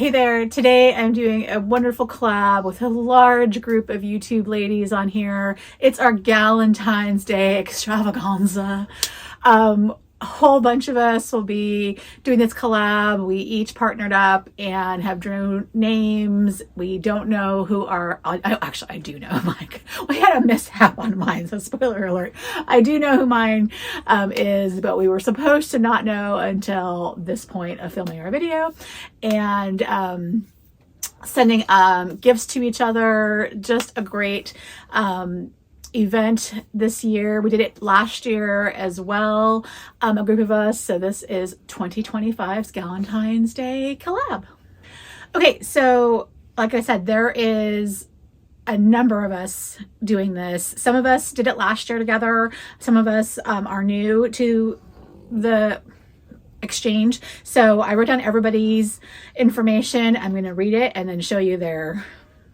Hey there, today I'm doing a wonderful collab with a large group of YouTube ladies on here. It's our Galentine's Day extravaganza. A whole bunch of us will be doing this collab. We each partnered up and have drew names. We don't know who our, actually I do know, Mike. We had a mishap on mine, so spoiler alert. I do know who mine is, but we were supposed to not know until this point of filming our video. And sending gifts to each other. Just a great event this year. We did it last year as well, a group of us. So this is 2025's Galentine's Day collab. Okay, so like I said, there is a number of us doing this. Some of us did it last year together. Some of us are new to the exchange. So I wrote down everybody's information. I'm going to read it and then show you their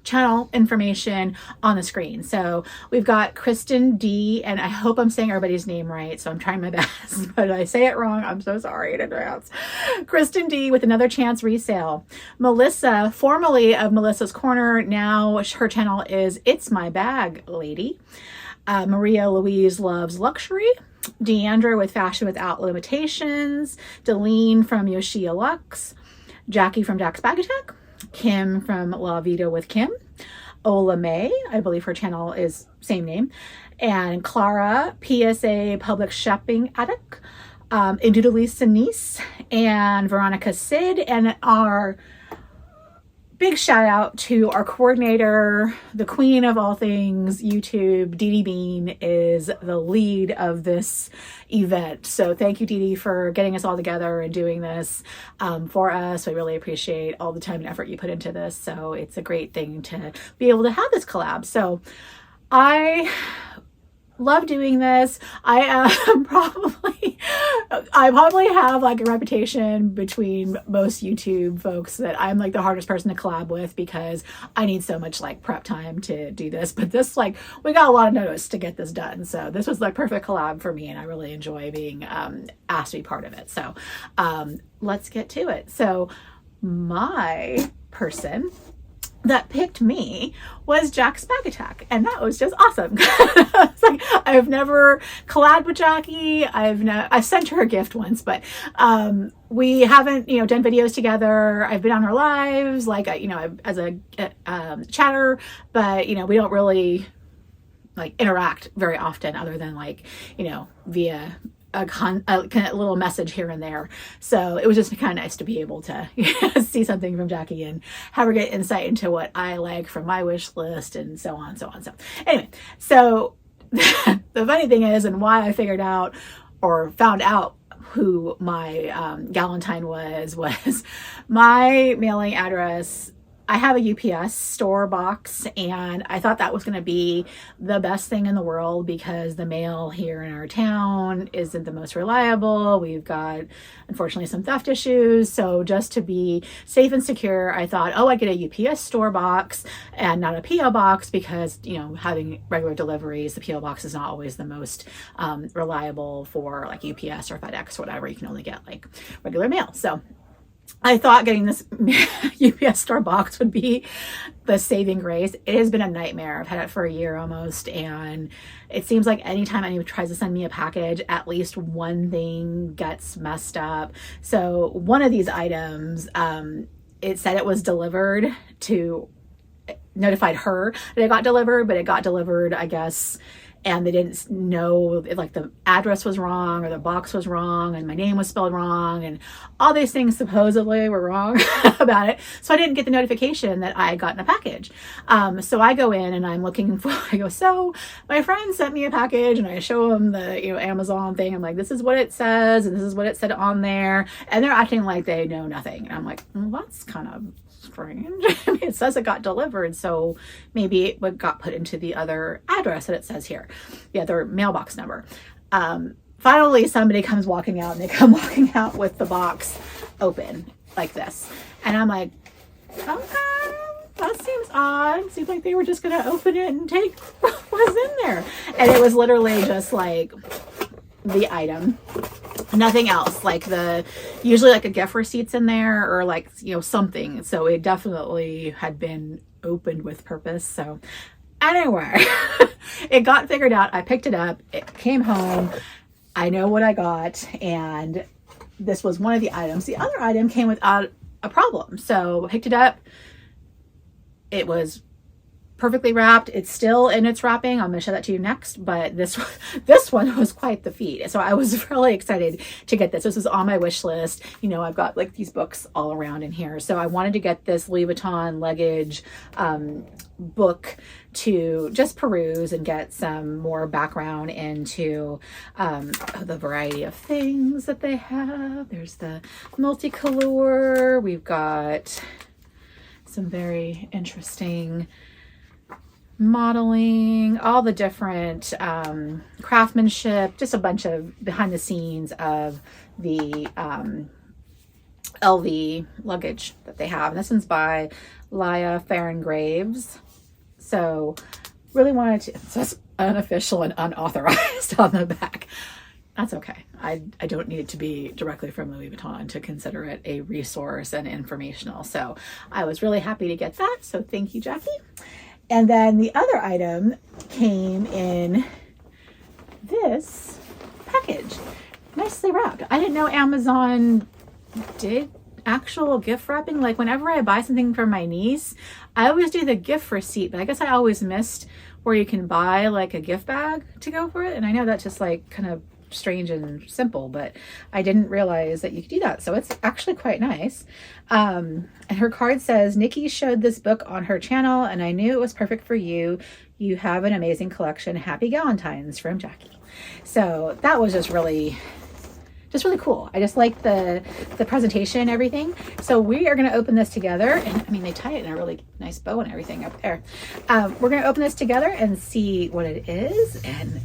channel information on the screen. So we've got Kristen D, and I hope I'm saying everybody's name right, so I'm trying my best, but if I say it wrong, I'm so sorry in advance. Kristen D with Another Chance Resale. Millisa, formerly of Melissa's Corner, now her channel is It's My Bag Lady. Maria Louise Loves Luxury. Deandra with Fashion Without Limitations. Deleen from Yoshia Lux. Jackie from Jack's Bag Attack. Kim from La Vida with Kim. Olamaye, I believe her channel is same name. And Clara, PSA Public Shopping Addict. Indubitably Senise. And Veronica Sid. And our big shout out to our coordinator, the queen of all things YouTube, Deedee Bean, is the lead of this event. So thank you, Deedee, for getting us all together and doing this for us. We really appreciate all the time and effort you put into this. So it's a great thing to be able to have this collab. So I love doing this. I probably have like a reputation between most YouTube folks that I'm like the hardest person to collab with because I need so much like prep time to do this. But this, like, we got a lot of notice to get this done. So this was like perfect collab for me, and I really enjoy being asked to be part of it. So let's get to it. So my person that picked me was Jack's Bag Attack, and that was just awesome. It's like, I've never collabed with Jackie. I've sent her a gift once, but we haven't, done videos together. I've been on her lives, like, as a chatter, but we don't really like interact very often, other than like, via a little message here and there. So it was just kind of nice to be able to see something from Jackie and have her get insight into what I like from my wish list and so on. So anyway, so the funny thing is, and why I figured out or found out who my Galentine was my mailing address. I have a UPS store box, and I thought that was going to be the best thing in the world because the mail here in our town isn't the most reliable. We've got, unfortunately, some theft issues. So just to be safe and secure, I thought, I get a UPS store box and not a PO box because, having regular deliveries, the PO box is not always the most reliable for like UPS or FedEx or whatever. You can only get like regular mail. So I thought getting this UPS store box would be the saving grace. It has been a nightmare. I've had it for a year almost, and it seems like anytime anyone tries to send me a package, at least one thing gets messed up. So one of these items, it said it was delivered to, notified her that it got delivered, but it got delivered, I guess, and they didn't know if like the address was wrong or the box was wrong and my name was spelled wrong and all these things supposedly were wrong about it. So I didn't get the notification that I had gotten a package. So I go in and I'm looking for, so my friend sent me a package, and I show them the, Amazon thing. I'm like, this is what it says, and this is what it said on there. And they're acting like they know nothing. And I'm like, well, that's kind of strange. It says it got delivered, so maybe it got put into the other address that it says here, the other mailbox number. Finally, somebody comes walking out, and they come walking out with the box open like this. And I'm like, okay, that seems odd. Seems like they were just going to open it and take what was in there. And it was literally just like the item Nothing else, like usually like a gift receipt's in there or like, you know, something. So it definitely had been opened with purpose. So anyway, it got figured out. I picked it up. It came home. I know what I got. And this was one of the items. The other item came without a problem. So I picked it up. It was perfectly wrapped. It's still in its wrapping. I'm going to show that to you next, but this one was quite the feat. So I was really excited to get this. This was on my wish list. You know, I've got like these books all around in here. So I wanted to get this Louis Vuitton luggage book to just peruse and get some more background into the variety of things that they have. There's the multicolor. We've got some very interesting modeling, all the different craftsmanship, just a bunch of behind the scenes of the LV luggage that they have. And this one's by Laya Faringraves. So really wanted to, it says unofficial and unauthorized on the back. That's okay. I don't need it to be directly from Louis Vuitton to consider it a resource and informational. So I was really happy to get that. So thank you, Jackie. And then the other item came in this package, nicely wrapped. I didn't know Amazon did actual gift wrapping. Like whenever I buy something for my niece, I always do the gift receipt, but I guess I always missed where you can buy like a gift bag to go for it. And I know that's just like kind of strange and simple, but I didn't realize that you could do that. So it's actually quite nice. And her card says, Nikki showed this book on her channel and I knew it was perfect for you. You have an amazing collection. Happy Galentines, from Jackie. So that was just really cool. I just like the presentation and everything. So we are going to open this together. And I mean, they tie it in a really nice bow and everything up there. We're going to open this together and see what it is and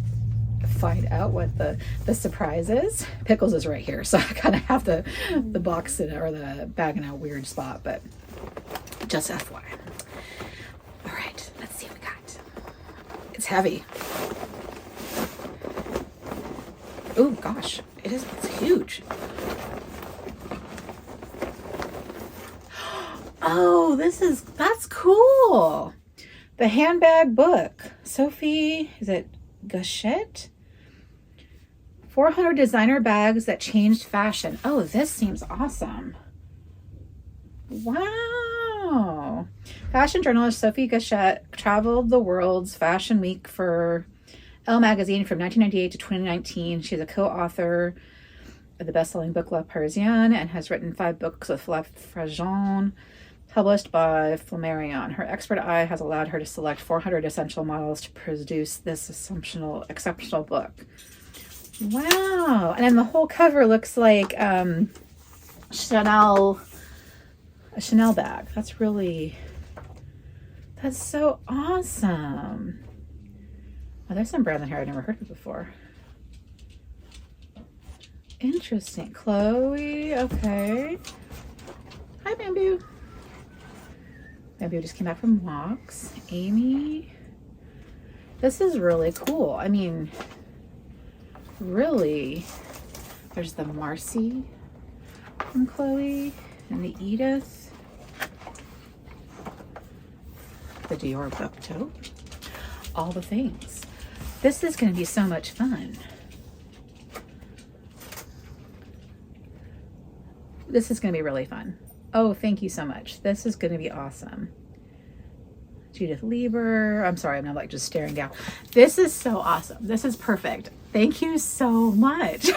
find out what the surprise is. Pickles is right here, so I kind of have the box in, or the bag in a weird spot, but just FYI. All right, let's see what we got. It's heavy. Oh gosh, it's huge. Oh, that's cool. The handbag book. Sophie, is it Gachette? 400 designer bags that changed fashion. Oh, this seems awesome. Wow. Fashion journalist Sophie Gachette traveled the world's fashion week for Elle magazine from 1998 to 2019. She's a co-author of the best-selling book La Parisienne and has written 5 books with La Fragile, published by Flammarion. Her expert eye has allowed her to select 400 essential models to produce this exceptional book. Wow. And then the whole cover looks like a Chanel bag. That's so awesome. Oh, there's some brand in here I've never heard of before. Interesting. Chloe, okay. Hi, Bamboo. Bamboo just came back from walks. Amy. This is really cool. I mean, really. There's the Marcy from Chloe and the Edith. The Dior book tote. All the things. This is going to be so much fun. This is going to be really fun. Oh, thank you so much. This is going to be awesome. Judith Lieber. I'm sorry, I'm not like just staring down. This is so awesome. This is perfect. Thank you so much.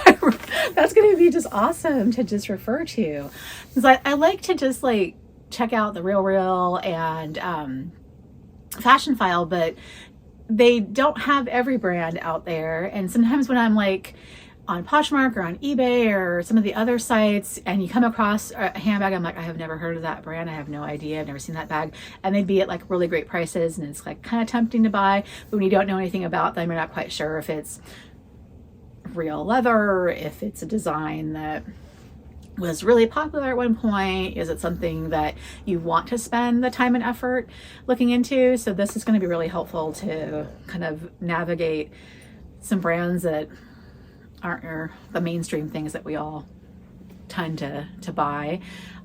That's going to be just awesome to just refer to. Because I like to just like check out the Real and Fashion File, but they don't have every brand out there. And sometimes when I'm like on Poshmark or on eBay or some of the other sites and you come across a handbag, I'm like, I have never heard of that brand. I have no idea. I've never seen that bag. And they'd be at like really great prices and it's like kind of tempting to buy. But when you don't know anything about them, you're not quite sure if it's real leather, if it's a design that was really popular at one point. Is it something that you want to spend the time and effort looking into? So this is going to be really helpful to kind of navigate some brands that aren't the mainstream things that we all tend to buy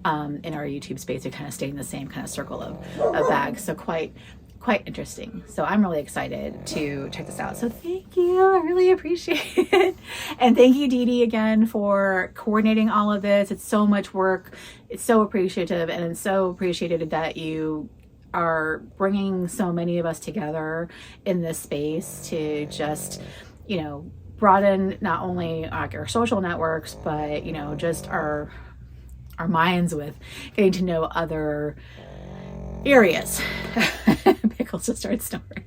in our YouTube space. We kind of stay in the same kind of circle of bags. So quite interesting. So I'm really excited to check this out. So thank you. I really appreciate it. And thank you, Deedee, again for coordinating all of this. It's so much work. It's so appreciative, and it's so appreciated that you are bringing so many of us together in this space to just, you know, broaden not only our social networks, but, you know, just our minds with getting to know other areas. Pickles just started snoring.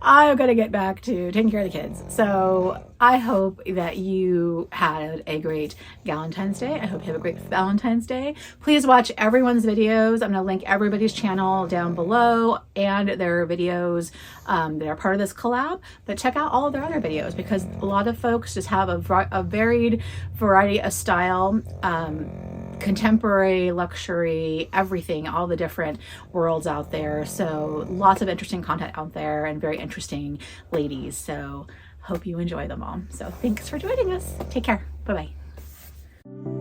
I'm gonna get back to taking care of the kids. So I hope that you had a great Galentine's Day. I hope you have a great Valentine's Day. Please watch everyone's videos. I'm gonna link everybody's channel down below and their videos that are part of this collab. But check out all of their other videos, because a lot of folks just have a varied variety of style. Contemporary, luxury, everything, all the different worlds out there. So lots of interesting content out there and very interesting ladies. So hope you enjoy them all. So thanks for joining us. Take care. Bye-bye.